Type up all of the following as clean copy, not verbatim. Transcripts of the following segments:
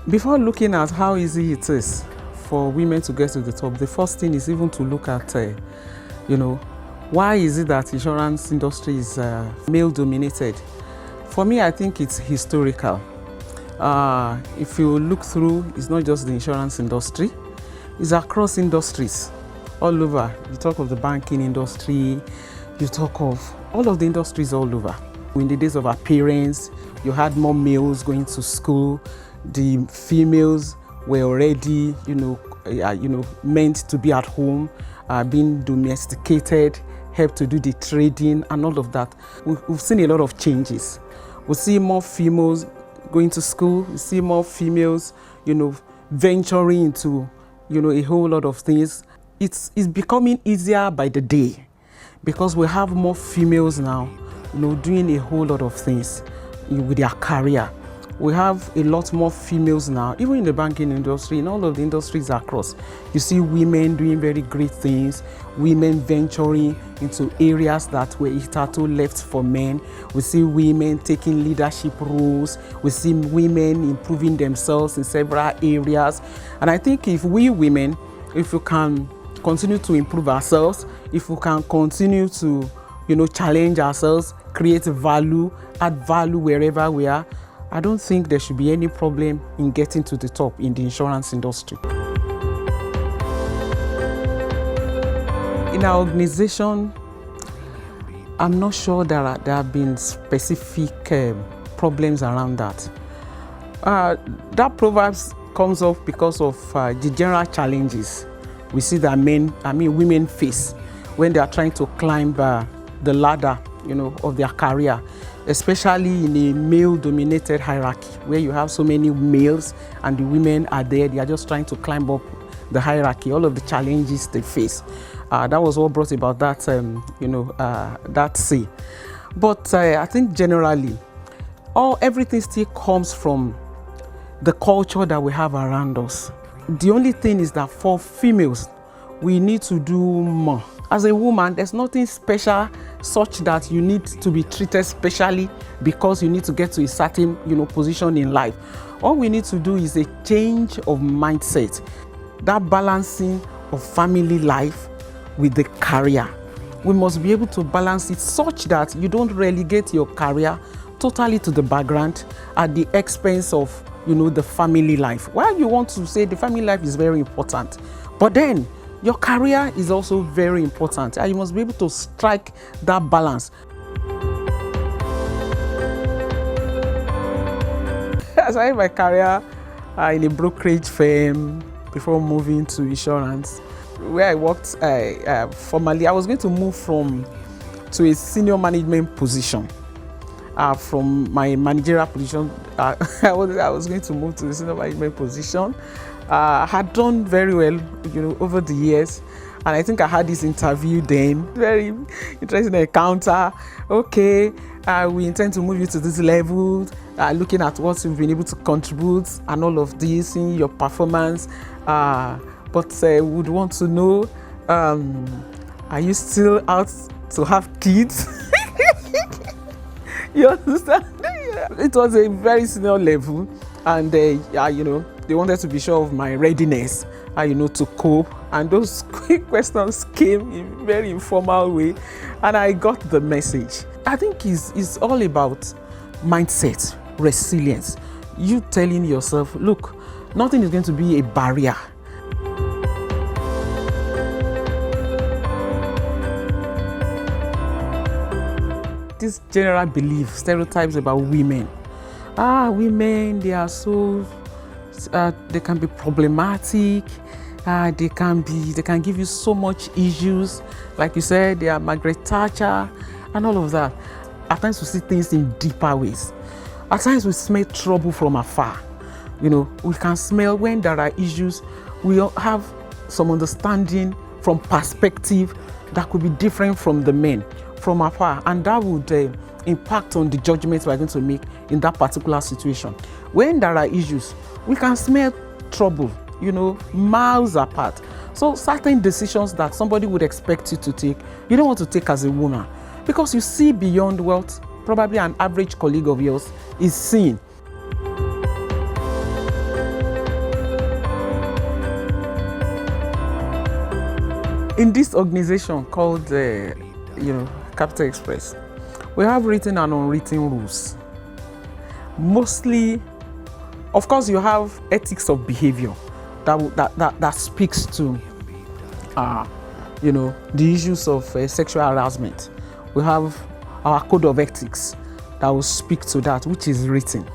Before looking at how easy it is for women to get to the top, the first thing is even to look at, why is it that insurance industry is male dominated? For me, I think it's historical. If you look through, it's not just the insurance industry, it's across industries, all over. You talk of the banking industry, you talk of all of the industries all over. In the days of our parents, you had more males going to school. The females were already, meant to be at home, being domesticated, help to do the trading and all of that. We've seen a lot of changes. We see more females going to school. We see more females, venturing into, a whole lot of things. It's becoming easier by the day because we have more females now, doing a whole lot of things with their career. We have a lot more females now, even in the banking industry, in all of the industries across. You see women doing very great things, women venturing into areas that were hitherto left for men. We see women taking leadership roles. We see women improving themselves in several areas. And I think if we women, if we can continue to improve ourselves, if we can continue to, challenge ourselves, create value, add value wherever we are, I don't think there should be any problem in getting to the top in the insurance industry. In our organization, I'm not sure there have been specific problems around that. That proverb comes up because of the general challenges we see that women face when they are trying to climb the ladder, of their career, especially in a male-dominated hierarchy where you have so many males and the women are there. They are just trying to climb up the hierarchy. All of the challenges they face. That was what brought about that, that say. But I think generally, everything still comes from the culture that we have around us. The only thing is that for females, we need to do more. As a woman, there's nothing special such that you need to be treated specially because you need to get to a certain, position in life. All we need to do is a change of mindset, that balancing of family life with the career. We must be able to balance it such that you don't relegate your career totally to the background at the expense of, the family life. While you want to say the family life is very important, but then your career is also very important, and you must be able to strike that balance. I started my career in a brokerage firm before moving to insurance, where I worked formally. I was going to move to a senior management position. From my managerial position, I was going to move to the senior management position. Had done very well, over the years, and I think I had this interview then. Very interesting encounter. Okay, we intend to move you to this level. Looking at what you've been able to contribute and all of this, seeing your performance. But would want to know, are you still out to have kids? You understand? It was a very senior level, and they wanted to be sure of my readiness, to cope. And those quick questions came in a very informal way, and I got the message. I think it's all about mindset, resilience. You telling yourself, look, nothing is going to be a barrier. This general belief, stereotypes about women. Women, they are so, they can be problematic. They can give you so much issues. Like you said, they are Margaret Thatcher and all of that. At times we see things in deeper ways. At times we smell trouble from afar. We can smell when there are issues. We have some understanding from perspective that could be different from the men from afar, and that would impact on the judgments we're going to make in that particular situation. When there are issues, we can smell trouble, miles apart. So certain decisions that somebody would expect you to take, you don't want to take as a woman because you see beyond what probably an average colleague of yours is seeing. In this organization called, Capital Express, we have written and unwritten rules. Mostly, of course, you have ethics of behavior that speaks to, the issues of sexual harassment. We have our code of ethics that will speak to that, which is written.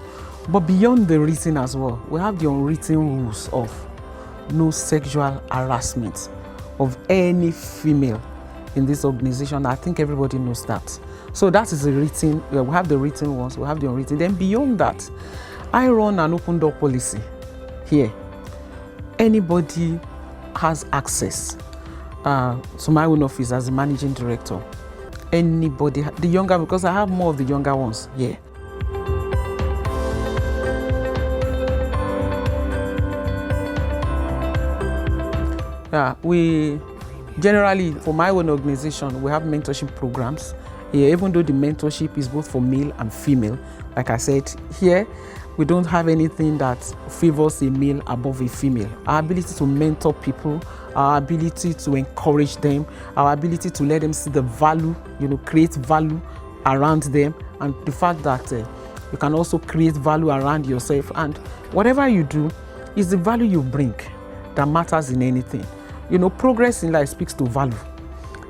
But beyond the written as well, we have the unwritten rules of no sexual harassment of any female in this organization. I think everybody knows that. So that is the written. We have the written ones, we have the unwritten. Then beyond that, I run an open door policy here. Anybody has access to my own office as a managing director. Anybody, the younger, because I have more of the younger ones here. We generally, for my own organization, we have mentorship programs here, even though the mentorship is both for male and female. Like I said, here we don't have anything that favors a male above a female. Our ability to mentor people, our ability to encourage them, our ability to let them see the value, create value around them, and the fact that you can also create value around yourself. And whatever you do is the value you bring that matters in anything. Progress in life speaks to value.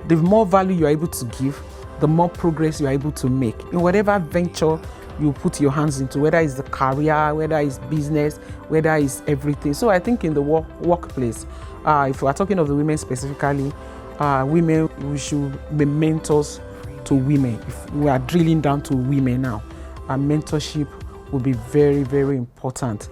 The more value you are able to give, the more progress you are able to make in whatever venture you put your hands into, whether it's the career, whether it's business, whether it's everything. So I think in the workplace, if we are talking of the women specifically, women, we should be mentors to women. If we are drilling down to women now, our mentorship will be very, very important.